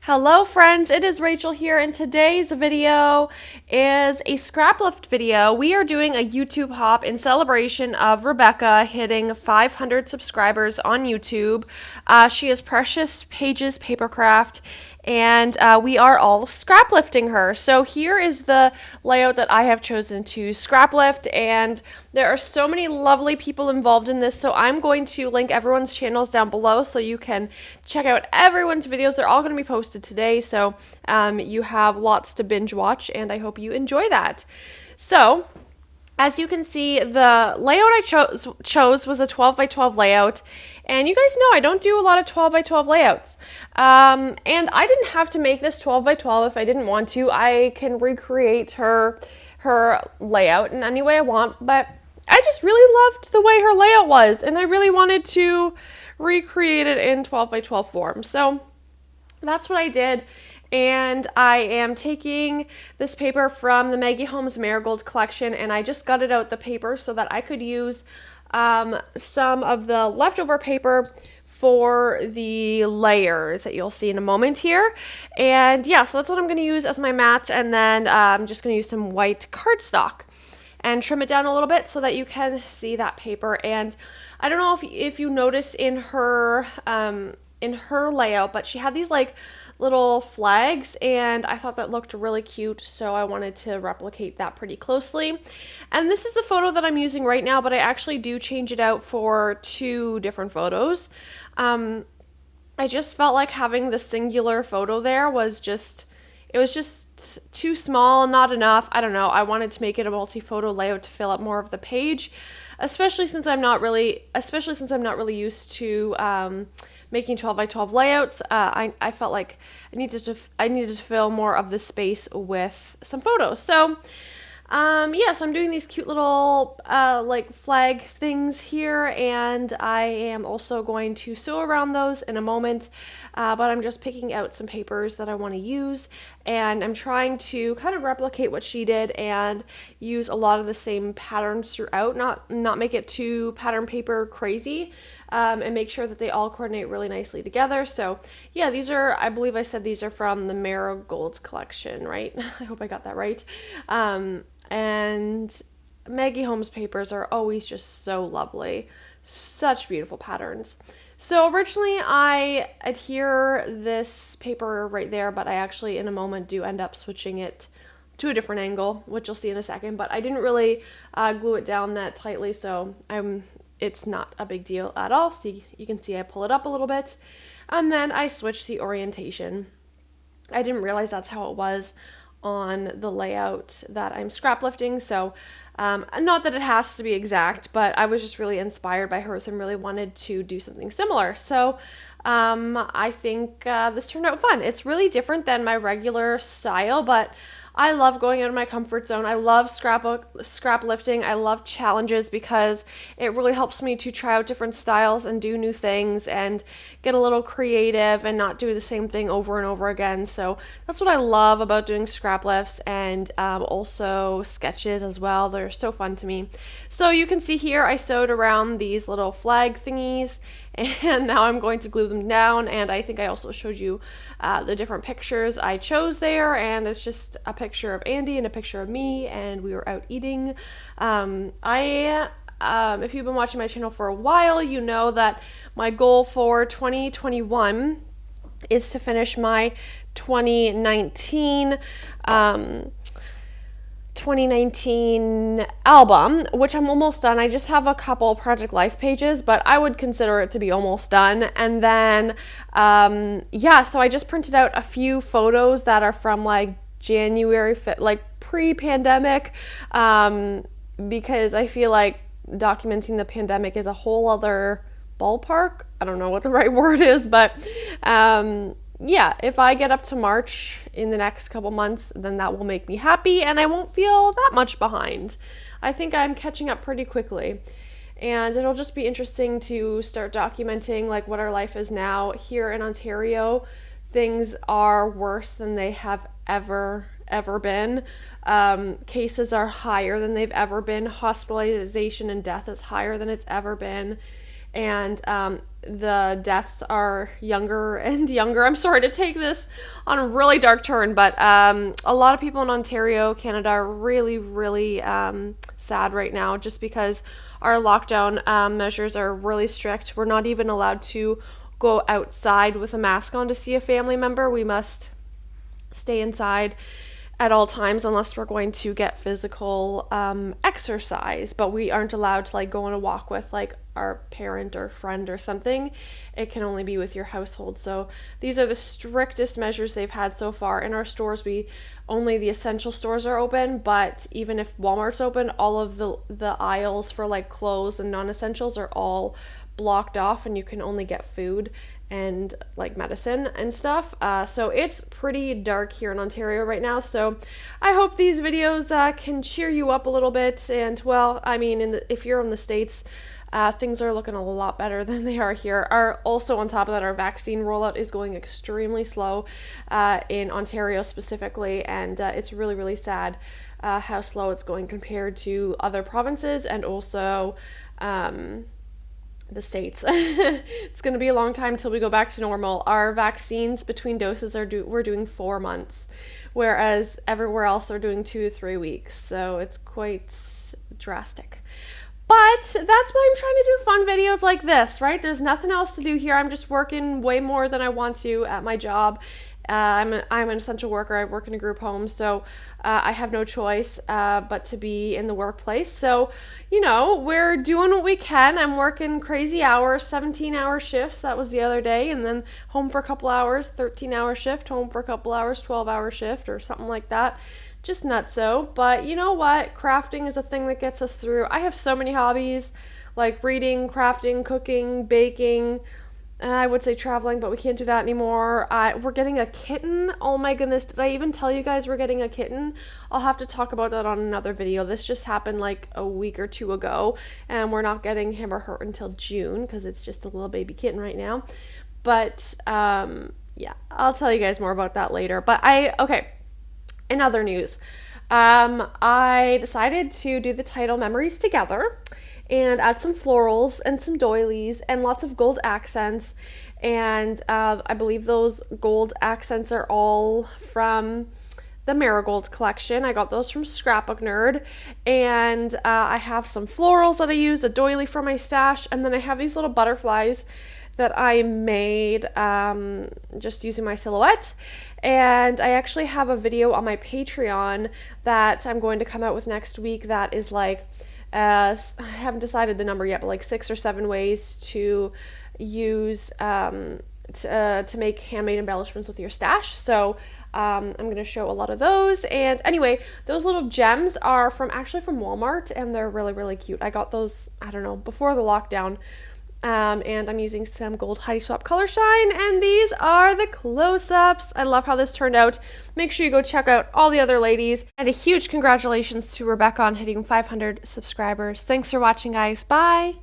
Hello friends, it is Rachel here, and today's video is a Scraplift video. We are doing a YouTube hop in celebration of Rebecca hitting 500 subscribers on YouTube. She is Precious Pages Papercraft, and we are all scraplifting her. So here is the layout that I have chosen to scraplift, and there are so many lovely people involved in this, so I'm going to link everyone's channels down below so you can check out everyone's videos. They're all going to be posted today, so you have lots to binge watch, and I hope you enjoy that. So as you can see, the layout I chose was a 12 by 12 layout, and you guys know I don't do a lot of 12 by 12 layouts, and I didn't have to make this 12 by 12 if I didn't want to. I can recreate her layout in any way I want, but I just really loved the way her layout was, and I really wanted to recreate it in 12 by 12 form. So that's what I did, and I am taking this paper from the Maggie Holmes Marigold collection, and I just gutted out the paper so that I could use some of the leftover paper for the layers that you'll see in a moment here. And yeah, so that's what I'm going to use as my mat, and then I'm just going to use some white cardstock and trim it down a little bit so that you can see that paper. And I don't know if you noticed in her layout, but she had these like little flags, and I thought that looked really cute, so I wanted to replicate that pretty closely. And this is the photo that I'm using right now, but I actually do change it out for two different photos. I just felt like having the singular photo there was just too small, not enough. I don't know. I wanted to make it a multi-photo layout to fill up more of the page, especially since I'm not really used to making 12 by 12 layouts. I felt like I needed to fill more of the space with some photos. So yeah, so I'm doing these cute little like flag things here, and I am also going to sew around those in a moment, but I'm just picking out some papers that I want to use, and I'm trying to kind of replicate what she did and use a lot of the same patterns throughout, not make it too pattern paper crazy, and make sure that they all coordinate really nicely together. So yeah, I believe I said these are from the Marigold collection, right? I hope I got that right. And Maggie Holmes papers are always just so lovely. Such beautiful patterns. So originally I adhere this paper right there, but I actually in a moment do end up switching it to a different angle, which you'll see in a second, but I didn't really glue it down that tightly, so it's not a big deal at all. See, you can see I pull it up a little bit, and then I switch the orientation. I didn't realize that's how it was on the layout that I'm scraplifting, so not that it has to be exact, but I was just really inspired by hers and really wanted to do something similar. So I think this turned out fun. It's really different than my regular style, but I love going out of my comfort zone. I love scraplifting. I love challenges because it really helps me to try out different styles and do new things and get a little creative and not do the same thing over and over again. So that's what I love about doing scraplifts, and also sketches as well. They're so fun to me. So you can see here I sewed around these little flag thingies, and now I'm going to glue them down. And I think I also showed you the different pictures I chose there, and it's just a picture of Andy and a picture of me, and we were out eating. If you've been watching my channel for a while, you know that my goal for 2021 is to finish my 2019 album, which I'm almost done. I just have a couple Project Life pages, but I would consider it to be almost done. And then yeah, so I just printed out a few photos that are from like January, like pre-pandemic, because I feel like documenting the pandemic is a whole other ballpark. I don't know what the right word is, but yeah, if I get up to March in the next couple months, then that will make me happy, and I won't feel that much behind. I think I'm catching up pretty quickly, and it'll just be interesting to start documenting like what our life is now. Here in Ontario, things are worse than they have ever been. Cases are higher than they've ever been. Hospitalization and death is higher than it's ever been. And the deaths are younger and younger. I'm sorry to take this on a really dark turn, but a lot of people in Ontario, Canada are really, really sad right now just because our lockdown measures are really strict. We're not even allowed to go outside with a mask on to see a family member. We must stay inside at all times unless we're going to get physical exercise, but we aren't allowed to like go on a walk with like our parent or friend or something. It can only be with your household. So these are the strictest measures they've had so far. In our stores, only the essential stores are open, but even if Walmart's open, all of the aisles for like clothes and non-essentials are all blocked off, and you can only get food and like medicine and stuff. So it's pretty dark here in Ontario right now. So I hope these videos can cheer you up a little bit. And well, I mean, if you're in the States, things are looking a lot better than they are here. Also on top of that, our vaccine rollout is going extremely slow in Ontario specifically, and it's really, really sad how slow it's going compared to other provinces and also the States. It's going to be a long time till we go back to normal. Our vaccines between doses we're doing 4 months, whereas everywhere else they're doing 2 to 3 weeks. So it's quite drastic. But that's why I'm trying to do fun videos like this, right? There's nothing else to do here. I'm just working way more than I want to at my job. I'm an essential worker. I work in a group home, so I have no choice but to be in the workplace. So, you know, we're doing what we can. I'm working crazy hours, 17-hour shifts. That was the other day, and then home for a couple hours, 13-hour shift, home for a couple hours, 12-hour shift, or something like that. Just nutso. But you know what? Crafting is a thing that gets us through. I have so many hobbies, like reading, crafting, cooking, baking. I would say traveling, but we can't do that anymore. We're getting a kitten. Oh my goodness. Did I even tell you guys we're getting a kitten? I'll have to talk about that on another video. This just happened like a week or 2 ago, and we're not getting him or her until June because it's just a little baby kitten right now. But yeah, I'll tell you guys more about that later. But okay, in other news, I decided to do the title Memories Together and add some florals and some doilies and lots of gold accents. And I believe those gold accents are all from the Marigold collection. I got those from Scrapbook Nerd. And I have some florals that I used, a doily for my stash, and then I have these little butterflies that I made just using my silhouette. And I actually have a video on my Patreon that I'm going to come out with next week that is like, I haven't decided the number yet, but like 6 or 7 ways to use to make handmade embellishments with your stash. So I'm going to show a lot of those. And anyway, those little gems are actually from Walmart, and they're really, really cute. I got those, I don't know, before the lockdown. And I'm using some gold Heidi Swap Color Shine, and these are the close-ups. I love how this turned out. Make sure you go check out all the other ladies, and a huge congratulations to Rebecca on hitting 500 subscribers. Thanks for watching, guys. Bye!